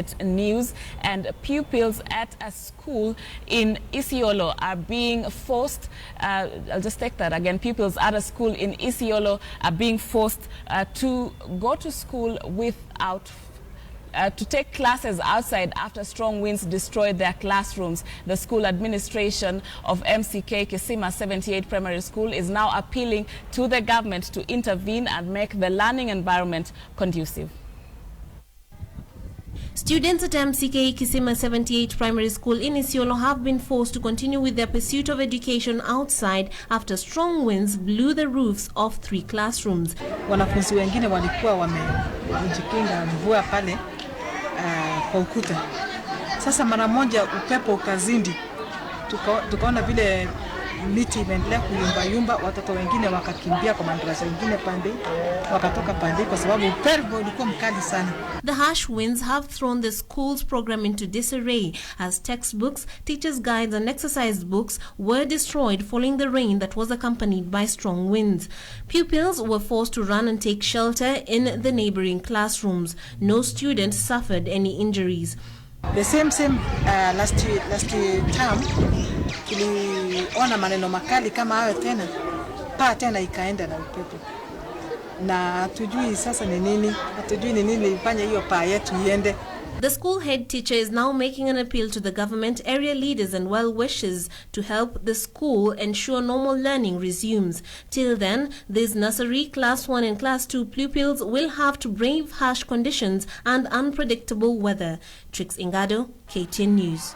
unfortunate news, and pupils at a school in Isiolo are being forced, I'll just take that again, pupils at a school in Isiolo are being forced to go to school without to take classes outside after strong winds destroyed their classrooms. The school administration of MCK Kisima 78 Primary School is now appealing to the government to intervene and make the learning environment conducive. Students at MCK Kisima 78 Primary School in Isiolo have been forced to continue with their pursuit of education outside after strong winds blew the roofs of 3 classrooms. Wanafunzi wengine walikuwa wamejikinga mvua pale kwa ukuta. Sasa mara moja upepo ukazindi, tukaona vile miti imeendelea kuyumba, watoto wengine wakakimbia kwa madrasa wengine pande, wakatoka pande kwa sababu upepo ulikuwa mkali sana. The harsh winds have thrown the school's program into disarray as textbooks, teachers' guides and exercise books were destroyed following the rain that was accompanied by strong winds. Pupils were forced to run and take shelter in the neighboring classrooms. No student suffered any injuries. The same last term tuliona maneno makali kama hayo tena, tena ikaenda na upepo. Na hatujui sasa ni nini, hatujui ni nini ilifanya hiyo paa yetu iende. The school head teacher is now making an appeal to the government, area leaders and well-wishers to help the school ensure normal learning resumes. Till then, these nursery, class 1 and class 2 pupils will have to brave harsh conditions and unpredictable weather. Trix Ingado, KTN News.